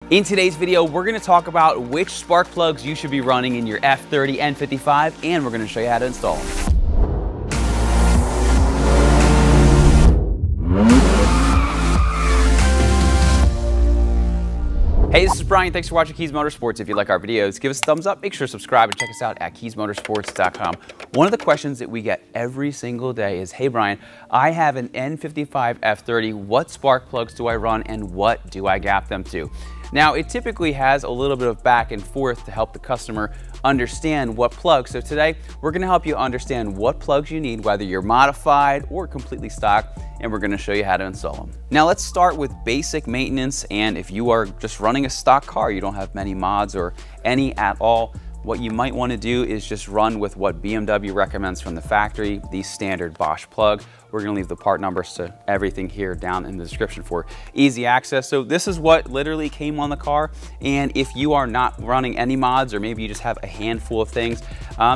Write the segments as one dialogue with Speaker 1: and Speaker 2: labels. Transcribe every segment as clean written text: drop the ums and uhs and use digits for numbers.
Speaker 1: In today's video, we're going to talk about which spark plugs you should be running in your F30 N55, and we're going to show you how to install them. Hey, this is Brian. Thanks for watching Kies Motorsports. If you like our videos, give us a thumbs up, make sure to subscribe, and check us out at KiesMotorsports.com. One of the questions that we get every single day is, hey Brian, I have an N55 F30. What spark plugs do I run and what do I gap them to? Now, it typically has a little bit of back and forth to help the customer understand what plugs. So today, we're gonna help you understand what plugs you need, whether you're modified or completely stock, and we're gonna show you how to install them. Now, let's start with basic maintenance, and if you are just running a stock car, you don't have many mods or any at all, what you might want to do is just run with what BMW recommends from the factory, the standard Bosch plug. We're going to leave the part numbers to everything here down in the description for easy access. So this is what literally came on the car, and if you are not running any mods, or maybe you just have a handful of things,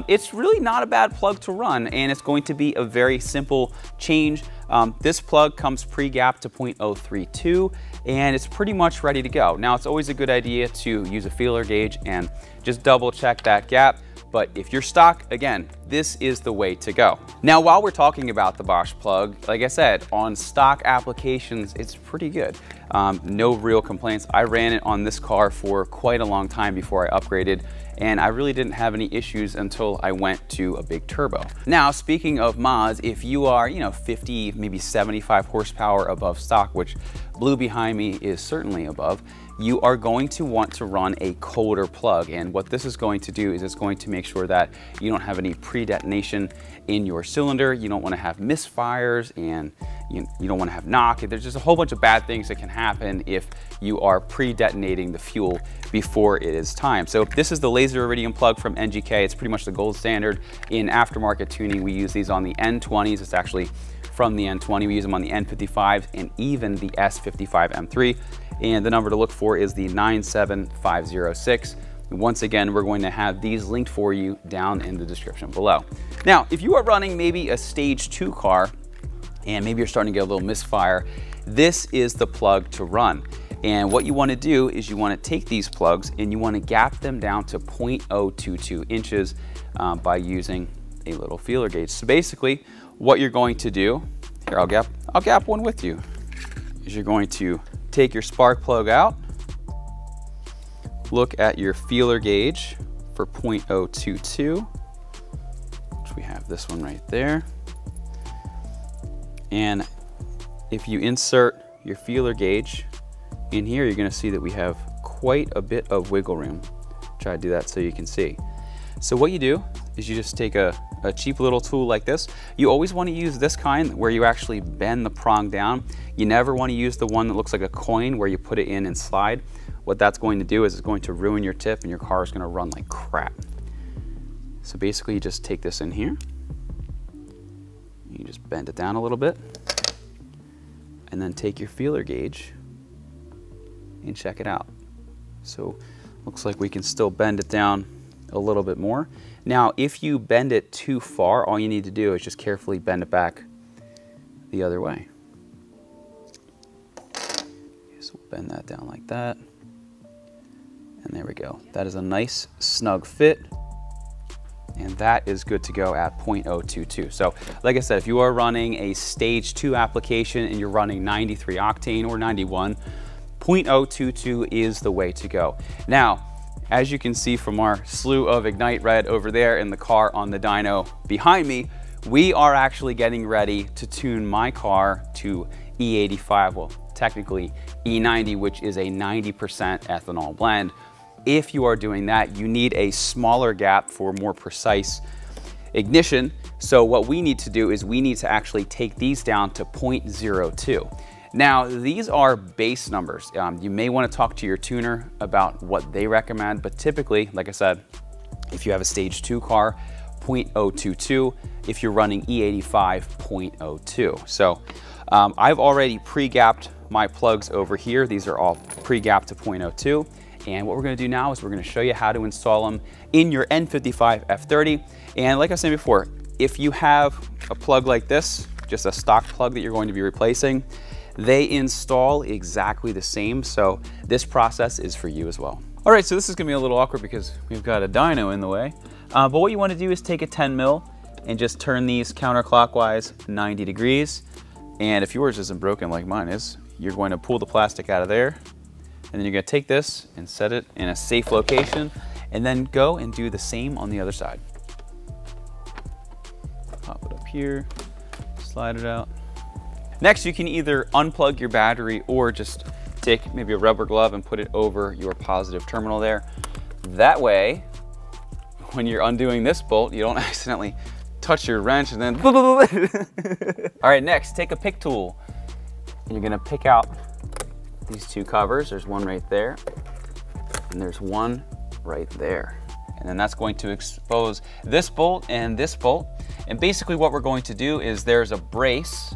Speaker 1: it's really not a bad plug to run, and it's going to be a very simple change. This plug comes pre-gapped to 0.032, and it's pretty much ready to go. Now, it's always a good idea to use a feeler gauge and just double check that gap. But if you're stock, again, this is the way to go. Now, while we're talking about the Bosch plug, like I said, on stock applications, it's pretty good. No real complaints. I ran it on this car for quite a long time before I upgraded, and I really didn't have any issues until I went to a big turbo. Now, speaking of mods, if you are, 50, maybe 75 horsepower above stock, which blue behind me is certainly above, you are going to want to run a colder plug. And what this is going to do is it's going to make sure that you don't have any pre-detonation in your cylinder. You don't want to have misfires, and you don't want to have knock. There's just a whole bunch of bad things that can happen if you are pre-detonating the fuel before it is time. So this is the laser Iridium plug from NGK. It's pretty much the gold standard in aftermarket tuning. We use these on the N20s. It's actually from the N20. We use them on the N55s and even the S55 M3. And the number to look for is the 97506. Once again, we're going to have these linked for you down in the description below. Now, if you are running maybe a stage 2 car, and maybe you're starting to get a little misfire, this is the plug to run. And what you want to do is you want to take these plugs and you want to gap them down to 0.022 inches by using a little feeler gauge. So basically, what you're going to do, here, I'll gap one with you, is you're going to take your spark plug out, look at your feeler gauge for 0.022, which we have this one right there. And if you insert your feeler gauge in here, you're going to see that we have quite a bit of wiggle room. Try to do that so you can see. So what you do is you just take a cheap little tool like this. You always want to use this kind where you actually bend the prong down. You never want to use the one that looks like a coin where you put it in and slide. What that's going to do is it's going to ruin your tip and your car is going to run like crap. So basically you just take this in here. You just bend it down a little bit and then take your feeler gauge and check it out. So looks like we can still bend it down a little bit more. Now, if you bend it too far, all you need to do is just carefully bend it back the other way. So we'll bend that down like that. And there we go. That is a nice snug fit. And that is good to go at 0.022. So like I said, if you are running a stage 2 application and you're running 93 octane or 91, 0.022 is the way to go. Now, as you can see from our slew of Ignite Red over there in the car on the dyno behind me, we are actually getting ready to tune my car to E85, well, technically E90, which is a 90% ethanol blend. If you are doing that, you need a smaller gap for more precise ignition. So what we need to do is we need to actually take these down to 0.02. Now, these are base numbers. You may want to talk to your tuner about what they recommend, but typically, like I said, if you have a stage 2 car, 0.022. If you're running E85, 0.02. So I've already pre-gapped my plugs over here. These are all pre-gapped to 0.02. And what we're going to do now is we're going to show you how to install them in your N55 F30. And like I said before, if you have a plug like this, just a stock plug that you're going to be replacing, They install exactly the same, so this process is for you as well. All right, so this is gonna be a little awkward because we've got a dyno in the way, but what you wanna do is take a 10 mil and just turn these counterclockwise 90 degrees. And if yours isn't broken like mine is, you're going to pull the plastic out of there, and then you're gonna take this and set it in a safe location, and then go and do the same on the other side. Pop it up here, slide it out. Next, you can either unplug your battery or just take maybe a rubber glove and put it over your positive terminal there. That way, when you're undoing this bolt, you don't accidentally touch your wrench and then All right, next, take a pick tool. And you're gonna pick out these two covers. There's one right there, and there's one right there. And then that's going to expose this bolt and this bolt. And basically what we're going to do is there's a brace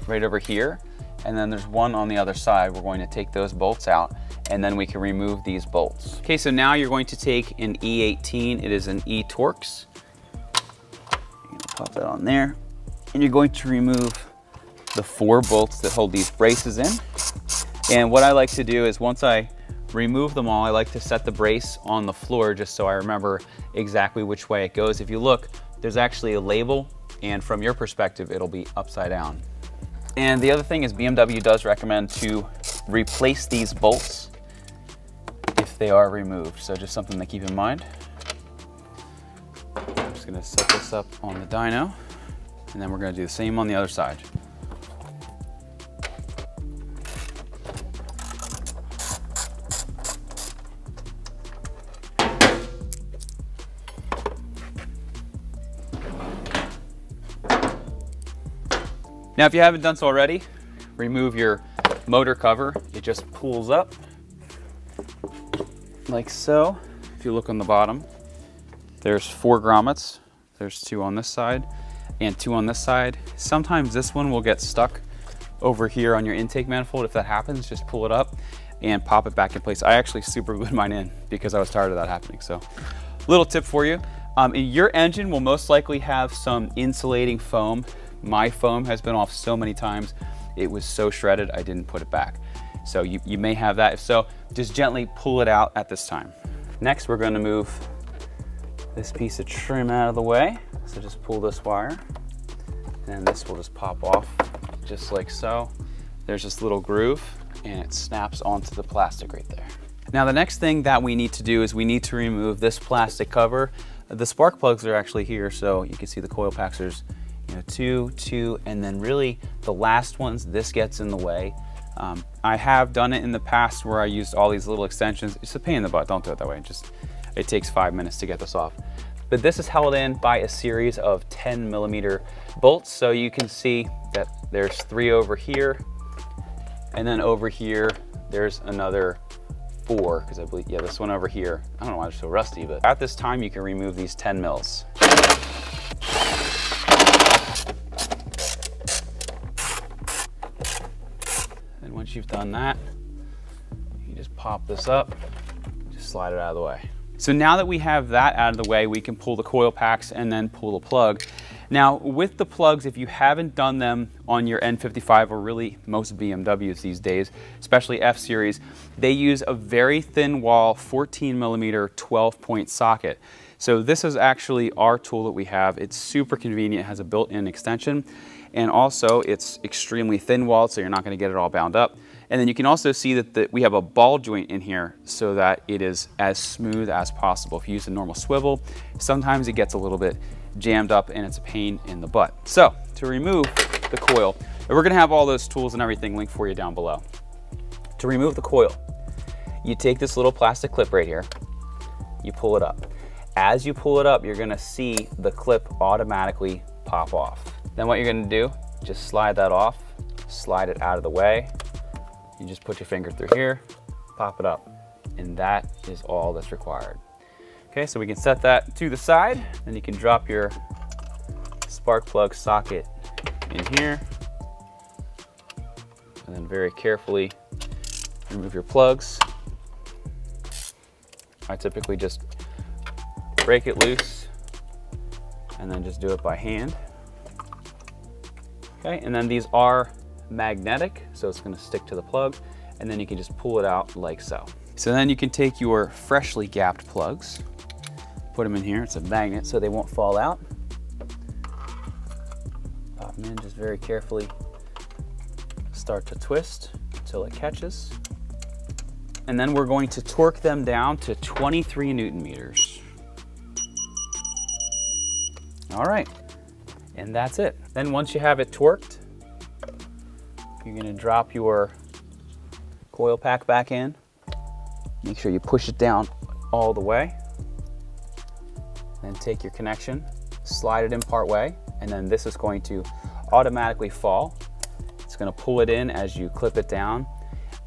Speaker 1: right over here, and then there's one on the other side. We're going to take those bolts out, and then we can remove these bolts. Okay, so now you're going to take an E18. It is an E-Torx. You're gonna pop that on there, and you're going to remove the 4 bolts that hold these braces in. And what I like to do is once I remove them all, I like to set the brace on the floor just so I remember exactly which way it goes. If you look, there's actually a label, and from your perspective, it'll be upside down. And the other thing is BMW does recommend to replace these bolts if they are removed. So just something to keep in mind. I'm just gonna set this up on the dyno, and then we're gonna do the same on the other side. Now, if you haven't done so already, remove your motor cover. It just pulls up like so. If you look on the bottom, there's 4 grommets. There's 2 on this side and 2 on this side. Sometimes this one will get stuck over here on your intake manifold. If that happens, just pull it up and pop it back in place. I actually super glued mine in because I was tired of that happening. So, little tip for you. Your engine will most likely have some insulating foam. My foam has been off so many times. It was so shredded, I didn't put it back. So you may have that. If so, just gently pull it out at this time. Next, we're gonna move this piece of trim out of the way. So just pull this wire, and this will just pop off just like so. There's this little groove, and it snaps onto the plastic right there. Now, the next thing that we need to do is we need to remove this plastic cover. The spark plugs are actually here, so you can see the coil packs. There's 2, and then really the last ones, this gets in the way. I have done it in the past where I used all these little extensions. It's a pain in the butt, don't do it that way. It takes 5 minutes to get this off. But this is held in by a series of 10mm bolts. So you can see that there's 3 over here, and then over here, there's another 4, because I believe, yeah, this one over here. I don't know why they're so rusty, but at this time, you can remove these 10 mils. Once you've done that, you just pop this up, just slide it out of the way. So now that we have that out of the way, we can pull the coil packs and then pull the plug. Now with the plugs, if you haven't done them on your N55, or really most BMWs these days, especially F series, they use a very thin wall 14mm 12-point socket. So this is actually our tool that we have. It's super convenient, it has a built-in extension. And also it's extremely thin walled, so you're not gonna get it all bound up. And then you can also see that we have a ball joint in here so that it is as smooth as possible. If you use a normal swivel, sometimes it gets a little bit jammed up and it's a pain in the butt. So to remove the coil, and we're gonna have all those tools and everything linked for you down below. To remove the coil, you take this little plastic clip right here, you pull it up. As you pull it up, you're gonna see the clip automatically pop off. Then what you're gonna do, just slide that off, slide it out of the way. You just put your finger through here, pop it up, and that is all that's required. Okay, so we can set that to the side, then you can drop your spark plug socket in here, and then very carefully remove your plugs. I typically just break it loose and then just do it by hand. Okay, and then these are magnetic, so it's gonna stick to the plug, and then you can just pull it out like so. So then you can take your freshly gapped plugs, put them in here. It's a magnet so they won't fall out. Pop them in just very carefully. Start to twist until it catches. And then we're going to torque them down to 23 Newton meters. All right, and that's it. Then once you have it torqued, you're gonna drop your coil pack back in. Make sure you push it down all the way. Then take your connection, slide it in part way, and then this is going to automatically fall. It's gonna pull it in as you clip it down,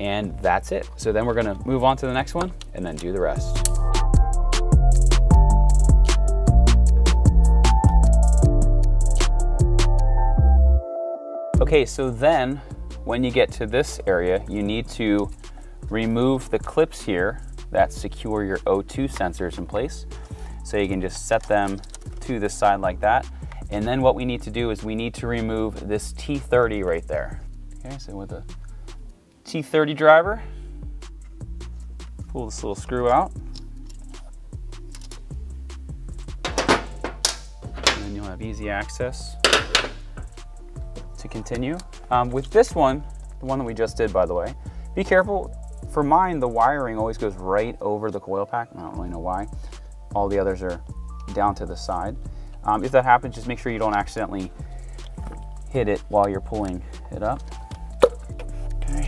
Speaker 1: and that's it. So then we're gonna move on to the next one and then do the rest. Okay, so then when you get to this area, you need to remove the clips here that secure your O2 sensors in place. So you can just set them to the side like that. And then what we need to do is we need to remove this T30 right there. Okay, so with a T30 driver, pull this little screw out. And then you'll have easy access to continue. With this one, the one that we just did, by the way, be careful. For mine, the wiring always goes right over the coil pack. I don't really know why. All the others are down to the side. If that happens, just make sure you don't accidentally hit it while you're pulling it up. Okay.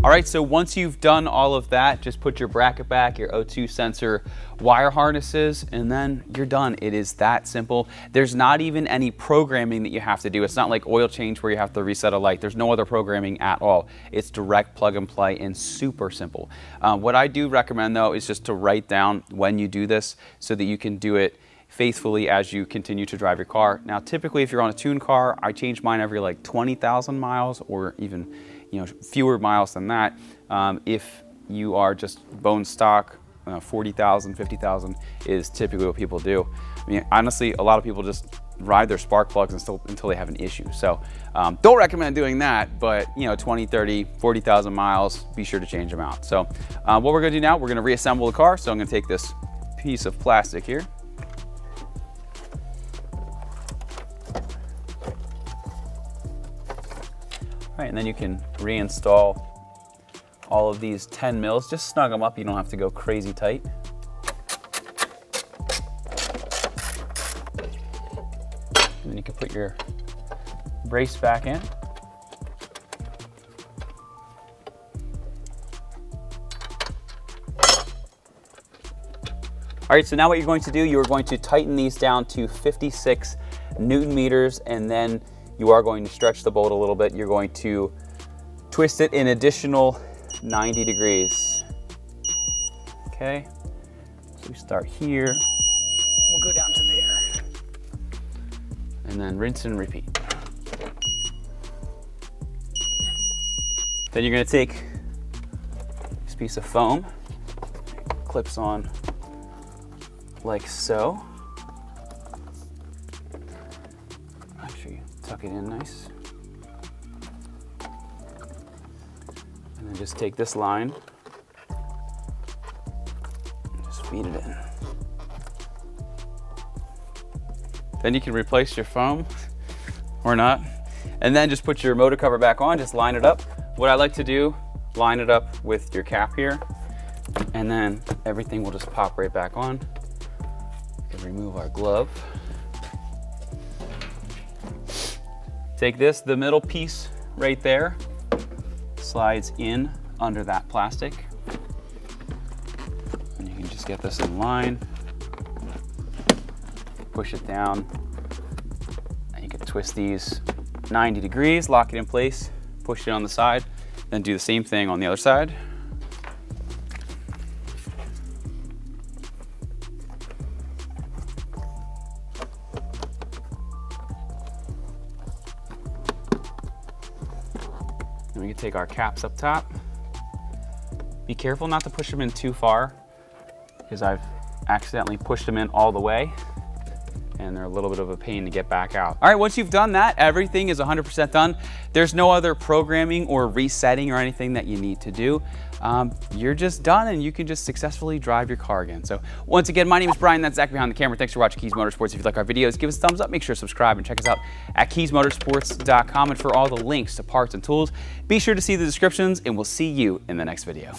Speaker 1: All right, so once you've done all of that, just put your bracket back, your O2 sensor wire harnesses, and then you're done. It is that simple. There's not even any programming that you have to do. It's not like oil change where you have to reset a light. There's no other programming at all. It's direct plug and play and super simple. What I do recommend though is just to write down when you do this so that you can do it faithfully as you continue to drive your car. Now, typically if you're on a tuned car, I change mine every like 20,000 miles or even fewer miles than that. If you are just bone stock, 40,000, 50,000 is typically what people do. I mean, honestly, a lot of people just ride their spark plugs until they have an issue. So don't recommend doing that, but 20, 30, 40,000 miles, be sure to change them out. So what we're gonna do now, we're gonna reassemble the car. So I'm gonna take this piece of plastic here. All right, and then you can reinstall all of these 10 mils. Just snug them up. You don't have to go crazy tight. And then you can put your brace back in. All right, so now what you're going to do, you're going to tighten these down to 56 Newton meters, and then you are going to stretch the bolt a little bit. You're going to twist it an additional 90 degrees. Okay, so we start here. We'll go down to there. And then rinse and repeat. Then you're gonna take this piece of foam, clips on like so. Make sure you tuck it in nice. And then just take this line and just feed it in. Then you can replace your foam or not. And then just put your motor cover back on, just line it up. What I like to do, line it up with your cap here, and then everything will just pop right back on. We can remove our glove. Take this, the middle piece right there, slides in under that plastic. And you can just get this in line, push it down, and you can twist these 90 degrees, lock it in place, push it on the side, then do the same thing on the other side. And we can take our caps up top. Be careful not to push them in too far, because I've accidentally pushed them in all the way, and they're a little bit of a pain to get back out. All right, once you've done that, everything is 100% done. There's no other programming or resetting or anything that you need to do. You're just done, and you can just successfully drive your car again. So once again, my name is Brian, that's Zach behind the camera. Thanks for watching Kies Motorsports. If you like our videos, give us a thumbs up, make sure to subscribe, and check us out at KiesMotorsports.com. And for all the links to parts and tools, be sure to see the descriptions, and we'll see you in the next video.